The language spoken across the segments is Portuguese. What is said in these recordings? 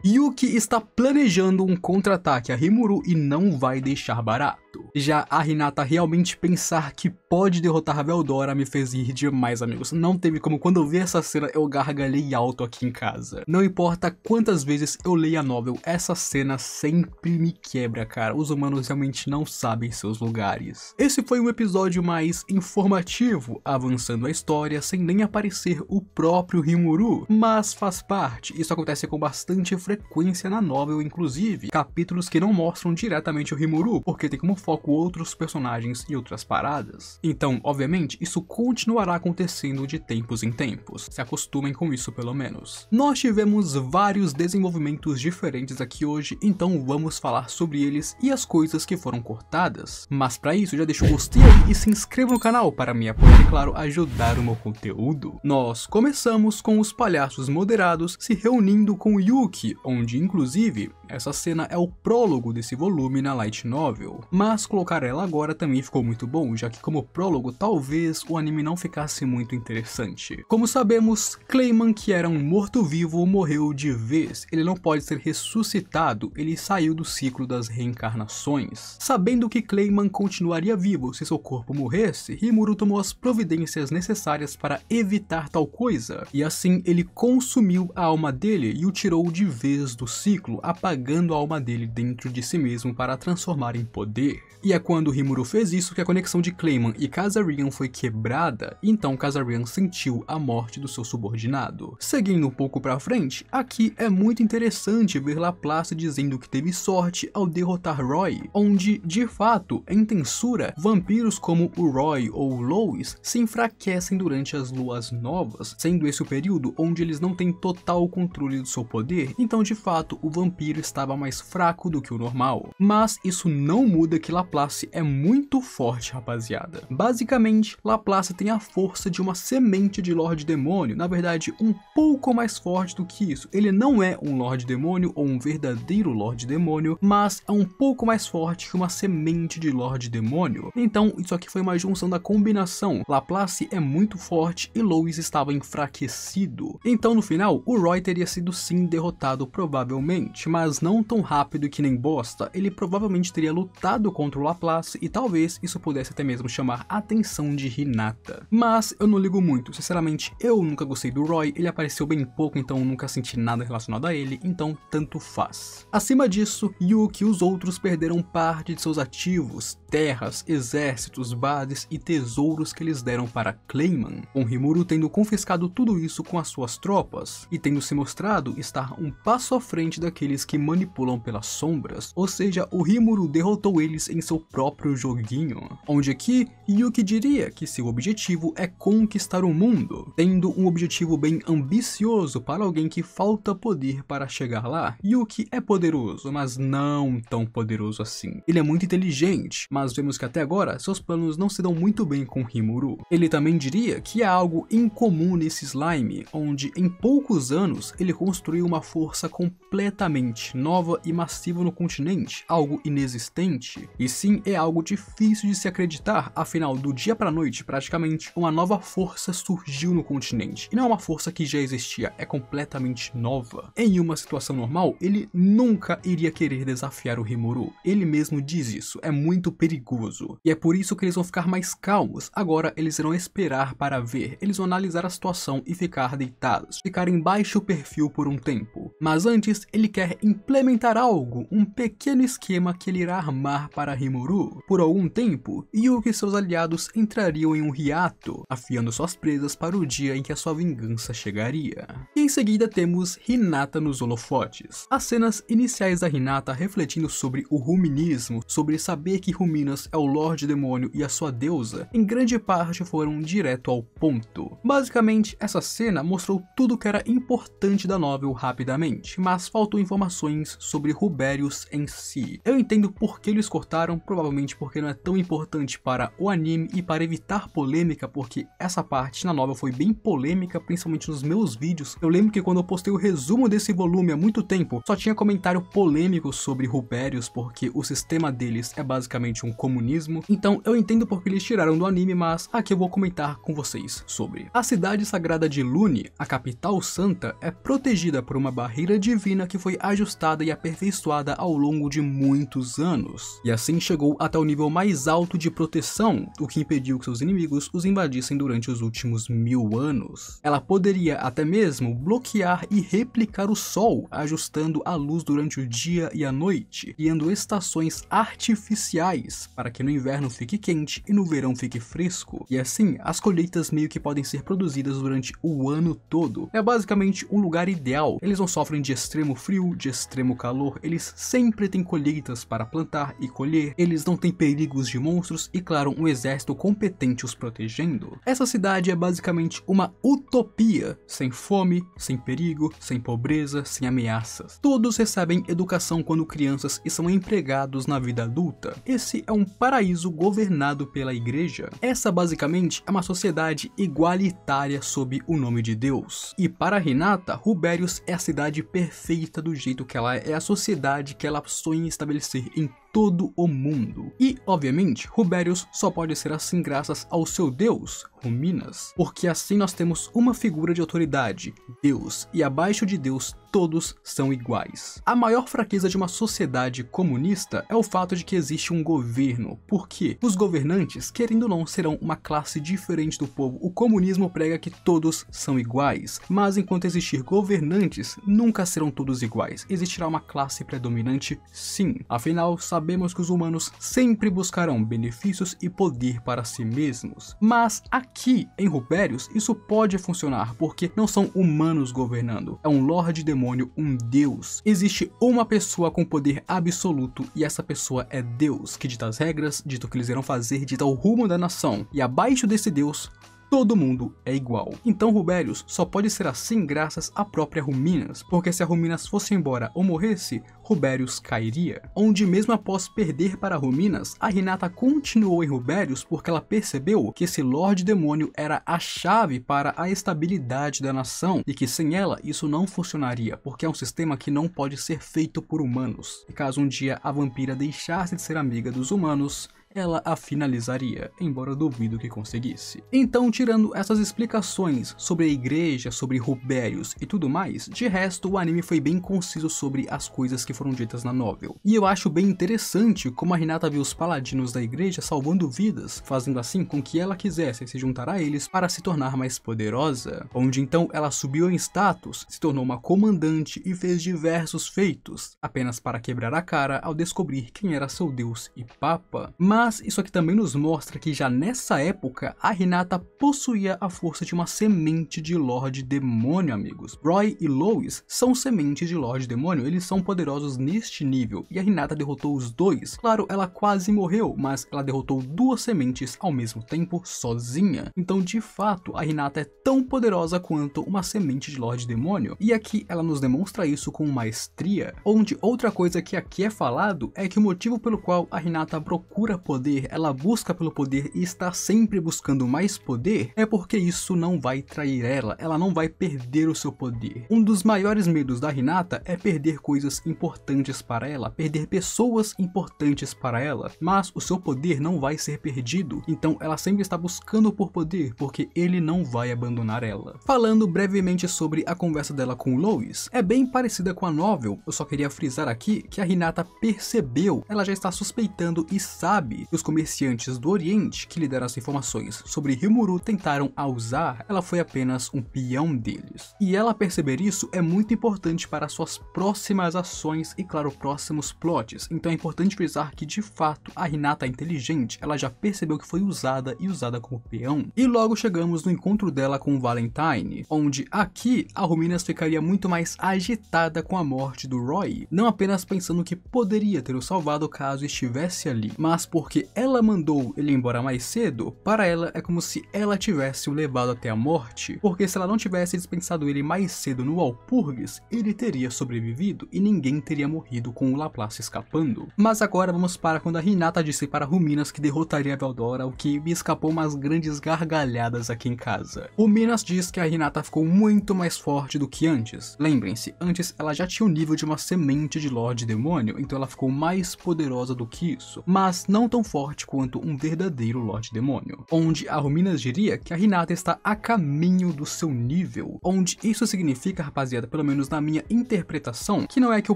Yuki está planejando um contra-ataque a Rimuru e não vai deixar barato. Já a Hinata realmente pensar que pode derrotar a Veldora me fez rir demais, amigos. Não teve como, quando eu vi essa cena, eu gargalhei alto aqui em casa. Não importa quantas vezes eu leio a novel, essa cena sempre me quebra, cara. Os humanos realmente não sabem seus lugares. Esse foi um episódio mais informativo, avançando a história sem nem aparecer o próprio Rimuru, mas faz parte. Isso acontece com bastante frequência na novel, inclusive capítulos que não mostram diretamente o Rimuru, porque tem como foco outros personagens e outras paradas. Então, obviamente, isso continuará acontecendo de tempos em tempos. Se acostumem com isso, pelo menos. Nós tivemos vários desenvolvimentos diferentes aqui hoje, então vamos falar sobre eles e as coisas que foram cortadas. Mas para isso, já deixa o gostei aí e se inscreva no canal para me apoiar e, claro, ajudar o meu conteúdo. Nós começamos com os palhaços moderados se reunindo com Yuki, onde, inclusive, essa cena é o prólogo desse volume na Light Novel. Mas colocar ela agora também ficou muito bom, já que como prólogo talvez o anime não ficasse muito interessante. Como sabemos, Clayman, que era um morto-vivo, morreu de vez. Ele não pode ser ressuscitado, ele saiu do ciclo das reencarnações. Sabendo que Clayman continuaria vivo se seu corpo morresse, Rimuru tomou as providências necessárias para evitar tal coisa, e assim ele consumiu a alma dele e o tirou de vez do ciclo, apagando a alma dele dentro de si mesmo para transformar em poder. E é quando Rimuru fez isso que a conexão de Clayman e Kazarian foi quebrada, e então Kazarian sentiu a morte do seu subordinado. Seguindo um pouco pra frente, aqui é muito interessante ver Laplace dizendo que teve sorte ao derrotar Roy, onde, de fato, em Tensura, vampiros como o Roy ou o Lois se enfraquecem durante as luas novas, sendo esse o período onde eles não têm total controle do seu poder, então de fato o vampiro estava mais fraco do que o normal. Mas isso não muda que Laplace é muito forte, rapaziada. Basicamente, Laplace tem a força de uma semente de Lorde Demônio, na verdade um pouco mais forte do que isso. Ele não é um Lorde Demônio ou um verdadeiro Lorde Demônio, mas é um pouco mais forte que uma semente de Lorde Demônio. Então isso aqui foi uma junção da combinação. Laplace é muito forte e Lois estava enfraquecido. Então no final, o Roy teria sido sim derrotado provavelmente, mas não tão rápido que nem bosta. Ele provavelmente teria lutado contra o Laplace e talvez isso pudesse até mesmo chamar a atenção de Hinata. Mas eu não ligo muito, sinceramente eu nunca gostei do Roy, ele apareceu bem pouco, então nunca senti nada relacionado a ele, então tanto faz. Acima disso, Yuki e os outros perderam parte de seus ativos, terras, exércitos, bases e tesouros que eles deram para Clayman, com Rimuru tendo confiscado tudo isso com as suas tropas e tendo se mostrado estar um passo à frente daqueles que manipulam pelas sombras, ou seja, o Rimuru derrotou eles em seu próprio joguinho, onde aqui Yuki diria que seu objetivo é conquistar o mundo, tendo um objetivo bem ambicioso para alguém que falta poder para chegar lá. Yuki é poderoso, mas não tão poderoso assim. Ele é muito inteligente, mas vemos que até agora seus planos não se dão muito bem com Rimuru. Ele também diria que há algo incomum nesse slime, onde em poucos anos ele construiu uma força completamente nova e massiva no continente, algo inexistente. E sim, é algo difícil de se acreditar, afinal do dia pra noite praticamente uma nova força surgiu no continente, e não é uma força que já existia, é completamente nova. Em uma situação normal, ele nunca iria querer desafiar o Rimuru, ele mesmo diz isso, é muito perigoso, e é por isso que eles vão ficar mais calmos. Agora eles irão esperar para ver, eles vão analisar a situação e ficar deitados, ficar em baixo perfil por um tempo. Mas antes, ele quer implementar algo, um pequeno esquema que ele irá armar para Rimuru. Por algum tempo, Yuki e seus aliados entrariam em um hiato, afiando suas presas para o dia em que a sua vingança chegaria. E em seguida temos Hinata nos holofotes. As cenas iniciais da Hinata refletindo sobre o ruminismo, sobre saber que Ruminas é o Lorde Demônio e a sua deusa, em grande parte foram direto ao ponto. Basicamente, essa cena mostrou tudo que era importante da novel rapidamente, mas faltou informações sobre Ruberius em si. Eu entendo por que eles cortaram, tiraram, provavelmente porque não é tão importante para o anime e para evitar polêmica, porque essa parte na novel foi bem polêmica, principalmente nos meus vídeos. Eu lembro que quando eu postei o resumo desse volume há muito tempo, só tinha comentário polêmico sobre Rubérios, porque o sistema deles é basicamente um comunismo. Então eu entendo porque eles tiraram do anime, mas aqui eu vou comentar com vocês sobre. A cidade sagrada de Lune, a capital santa, é protegida por uma barreira divina que foi ajustada e aperfeiçoada ao longo de muitos anos, e assim chegou até o nível mais alto de proteção, o que impediu que seus inimigos os invadissem durante os últimos 1000 anos. Ela poderia até mesmo bloquear e replicar o sol, ajustando a luz durante o dia e a noite, criando estações artificiais para que no inverno fique quente e no verão fique fresco, e assim as colheitas meio que podem ser produzidas durante o ano todo. É basicamente um lugar ideal. Eles não sofrem de extremo frio, de extremo calor, eles sempre têm colheitas para plantar e colher, eles não têm perigos de monstros e, claro, um exército competente os protegendo. Essa cidade é basicamente uma utopia, sem fome, sem perigo, sem pobreza, sem ameaças. Todos recebem educação quando crianças e são empregados na vida adulta. Esse é um paraíso governado pela igreja. Essa basicamente é uma sociedade igualitária sob o nome de Deus. E para Hinata, Rubérios é a cidade perfeita do jeito que ela é a sociedade que ela sonha em estabelecer em todo o mundo. E, obviamente, Rubérios só pode ser assim graças ao seu deus, Ruminas, porque assim nós temos uma figura de autoridade, Deus, e abaixo de Deus todos são iguais. A maior fraqueza de uma sociedade comunista é o fato de que existe um governo, porque os governantes, querendo ou não, serão uma classe diferente do povo. O comunismo prega que todos são iguais, mas enquanto existir governantes, nunca serão todos iguais. Existirá uma classe predominante, sim. Afinal, sabemos que os humanos sempre buscarão benefícios e poder para si mesmos. Mas aqui, em Rubérios, isso pode funcionar, porque não são humanos governando. É um Lorde Demônio, um deus. Existe uma pessoa com poder absoluto e essa pessoa é Deus, que dita as regras, dita o que eles irão fazer, dita o rumo da nação. E abaixo desse Deus, todo mundo é igual. Então Rubérios só pode ser assim graças à própria Ruminas, porque se a Ruminas fosse embora ou morresse, Rubérios cairia. Onde mesmo após perder para Ruminas, a Hinata continuou em Rubérios porque ela percebeu que esse Lorde Demônio era a chave para a estabilidade da nação e que sem ela isso não funcionaria, porque é um sistema que não pode ser feito por humanos. E caso um dia a vampira deixasse de ser amiga dos humanos, ela a finalizaria, embora eu duvido que conseguisse. Então, tirando essas explicações sobre a igreja, sobre Rubérios e tudo mais, de resto o anime foi bem conciso sobre as coisas que foram ditas na novel. E eu acho bem interessante como a Hinata viu os paladinos da igreja salvando vidas, fazendo assim com que ela quisesse se juntar a eles para se tornar mais poderosa, onde então ela subiu em status, se tornou uma comandante e fez diversos feitos, apenas para quebrar a cara ao descobrir quem era seu deus e papa. Mas isso aqui também nos mostra que já nessa época a Hinata possuía a força de uma semente de Lorde Demônio, amigos. Roy e Lois são sementes de Lorde Demônio, eles são poderosos neste nível e a Hinata derrotou os dois. Claro, ela quase morreu, mas ela derrotou duas sementes ao mesmo tempo sozinha. Então de fato a Hinata é tão poderosa quanto uma semente de Lorde Demônio, e aqui ela nos demonstra isso com maestria. Onde outra coisa que aqui é falado é que o motivo pelo qual a Hinata procura poder, ela busca pelo poder e está sempre buscando mais poder, é porque isso não vai trair ela não vai perder o seu poder. Um dos maiores medos da Hinata é perder coisas importantes para ela, perder pessoas importantes para ela, mas o seu poder não vai ser perdido, então ela sempre está buscando por poder, porque ele não vai abandonar ela. Falando brevemente sobre a conversa dela com Lois, é bem parecida com a novel, eu só queria frisar aqui que a Hinata percebeu, ela já está suspeitando e sabe que os comerciantes do Oriente que lhe deram as informações sobre Rimuru tentaram a usar, ela foi apenas um peão deles. E ela perceber isso é muito importante para suas próximas ações e, claro, próximos plots. Então é importante frisar que, de fato, a Hinata é inteligente, ela já percebeu que foi usada e usada como peão. E logo chegamos no encontro dela com o Valentine, onde aqui a Ruminas ficaria muito mais agitada com a morte do Roy, não apenas pensando que poderia ter o salvado caso estivesse ali, mas por porque ela mandou ele embora mais cedo, para ela é como se ela tivesse o levado até a morte, porque se ela não tivesse dispensado ele mais cedo no Walpurgis, ele teria sobrevivido e ninguém teria morrido com o Laplace escapando. Mas agora vamos para quando a Hinata disse para Ruminas que derrotaria a Veldora, o que me escapou umas grandes gargalhadas aqui em casa. Ruminas diz que a Hinata ficou muito mais forte do que antes. Lembrem-se, antes ela já tinha o nível de uma semente de Lorde Demônio, então ela ficou mais poderosa do que isso, mas não tão forte quanto um verdadeiro Lorde Demônio. Onde a Ruminas diria que a Hinata está a caminho do seu nível, onde isso significa, rapaziada, pelo menos na minha interpretação, que não é que o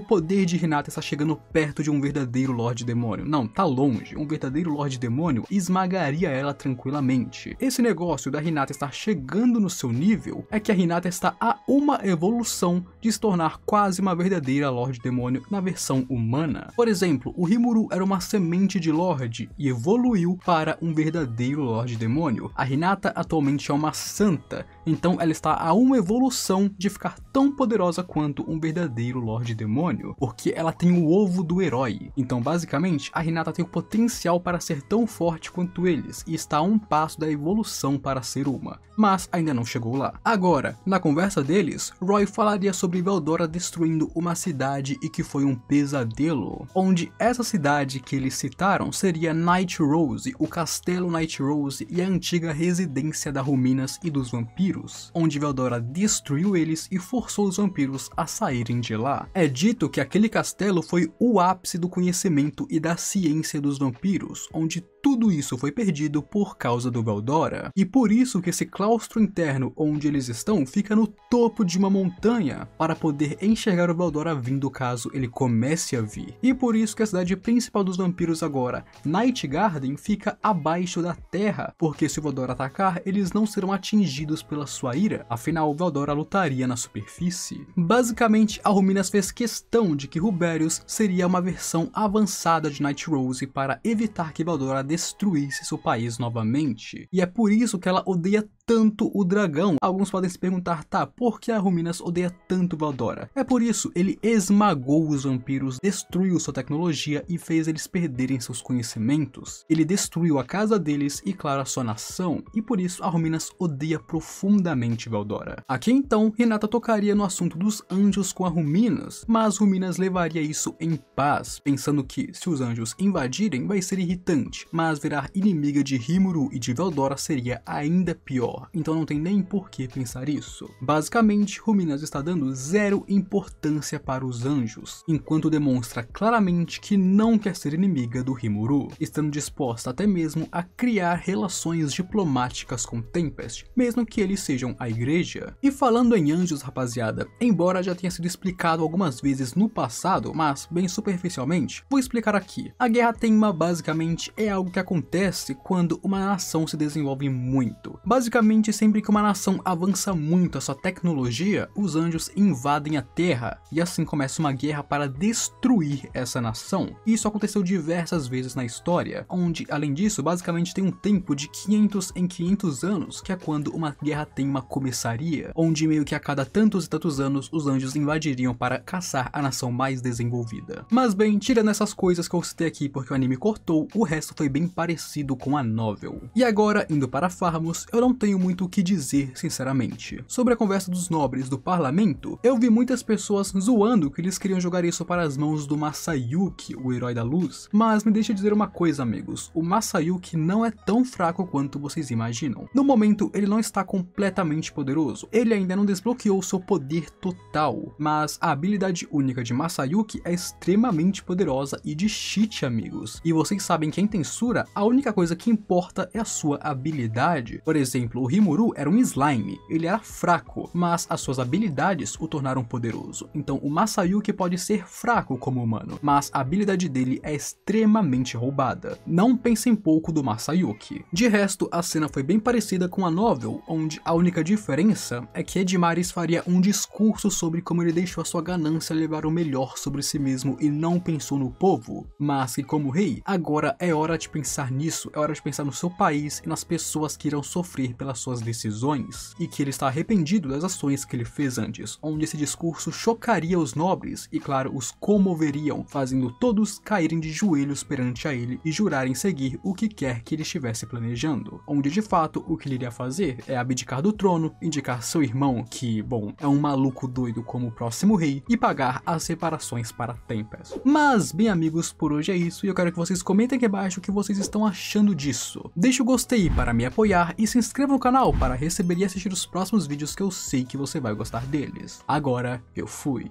poder de Hinata está chegando perto de um verdadeiro Lorde Demônio, não, tá longe. Um verdadeiro Lorde Demônio esmagaria ela tranquilamente. Esse negócio da Hinata estar chegando no seu nível é que a Hinata está a uma evolução de se tornar quase uma verdadeira Lorde Demônio na versão humana. Por exemplo, o Rimuru era uma semente de Lorde e evoluiu para um verdadeiro Lorde Demônio. A Hinata atualmente é uma santa, então ela está a uma evolução de ficar tão poderosa quanto um verdadeiro Lorde Demônio, porque ela tem o ovo do herói. Então basicamente a Hinata tem o potencial para ser tão forte quanto eles e está a um passo da evolução para ser uma, mas ainda não chegou lá. Agora, na conversa deles, Roy falaria sobre Veldora destruindo uma cidade e que foi um pesadelo, onde essa cidade que eles citaram seria Night Rose, o castelo Night Rose e a antiga residência da Ruminas e dos vampiros, onde Veldora destruiu eles e forçou os vampiros a saírem de lá. É dito que aquele castelo foi o ápice do conhecimento e da ciência dos vampiros, onde tudo isso foi perdido por causa do Veldora, e por isso que esse claustro interno onde eles estão fica no topo de uma montanha, para poder enxergar o Veldora vindo caso ele comece a vir. E por isso que a cidade principal dos vampiros agora, Nightgarden, fica abaixo da terra, porque se o Veldora atacar, eles não serão atingidos pela sua ira, afinal o Veldora lutaria na superfície. Basicamente, a Ruminas fez questão de que Ruberius seria uma versão avançada de Night Rose para evitar que Veldora destruísse seu país novamente. E é por isso que ela odeia tanto o dragão. Alguns podem se perguntar, tá, por que a Ruminas odeia tanto Veldora? É por isso, ele esmagou os vampiros, destruiu sua tecnologia e fez eles perderem seus conhecimentos. Ele destruiu a casa deles e, claro, a sua nação, e por isso a Ruminas odeia profundamente Veldora. Aqui então, Hinata tocaria no assunto dos anjos com a Ruminas, mas Ruminas levaria isso em paz, pensando que, se os anjos invadirem, vai ser irritante, mas virar inimiga de Rimuru e de Veldora seria ainda pior, então não tem nem por que pensar isso. Basicamente, Ruminas está dando zero importância para os anjos, enquanto demonstra claramente que não quer ser inimiga do Rimuru, estando disposta até mesmo a criar relações diplomáticas com Tempest, mesmo que eles sejam a igreja. E falando em anjos, rapaziada, embora já tenha sido explicado algumas vezes no passado, mas bem superficialmente, vou explicar aqui. A Guerra Tenma basicamente é algo que acontece quando uma nação se desenvolve muito. Basicamente, sempre que uma nação avança muito a sua tecnologia, os anjos invadem a Terra, e assim começa uma guerra para destruir essa nação. Isso aconteceu diversas vezes na história, onde, além disso, basicamente tem um tempo de 500 em 500 anos, que é quando uma Guerra Tenma começaria, onde meio que a cada tantos e tantos anos os anjos invadiriam para caçar a nação mais desenvolvida. Mas bem, tirando essas coisas que eu citei aqui porque o anime cortou, o resto foi bem parecido com a novel. E agora, indo para Farmos, eu não tenho muito o que dizer, sinceramente. Sobre a conversa dos nobres do parlamento, eu vi muitas pessoas zoando que eles queriam jogar isso para as mãos do Masayuki, o herói da luz, mas me deixa dizer uma coisa, amigos, o Masayuki não é tão fraco quanto vocês imaginam. No momento, ele não está completamente poderoso, ele ainda não desbloqueou seu poder total, mas a habilidade única de Masayuki é extremamente poderosa e de cheat, amigos. E vocês sabem que em Tensura, a única coisa que importa é a sua habilidade. Por exemplo, o Rimuru era um slime, ele era fraco, mas as suas habilidades o tornaram poderoso. Então o Masayuki pode ser fraco como humano, mas a habilidade dele é extremamente roubada. Não pensem pouco do Masayuki. De resto, a cena foi bem parecida com a novel, onde a única diferença é que Edmaris faria um discurso sobre como ele deixou a sua ganância levar o melhor sobre si mesmo e não pensou no povo, mas que como rei, agora é hora de pensar nisso, é hora de pensar no seu país e nas pessoas que irão sofrer pela pelas suas decisões e que ele está arrependido das ações que ele fez antes, onde esse discurso chocaria os nobres e, claro, os comoveriam, fazendo todos caírem de joelhos perante a ele e jurarem seguir o que quer que ele estivesse planejando, onde de fato o que ele iria fazer é abdicar do trono, indicar seu irmão, que, bom, é um maluco doido como o próximo rei, e pagar as reparações para Tempest. Mas, bem amigos, por hoje é isso e eu quero que vocês comentem aqui abaixo o que vocês estão achando disso. Deixe o gostei para me apoiar e se inscreva no canal para receber e assistir os próximos vídeos que eu sei que você vai gostar deles. Agora, eu fui.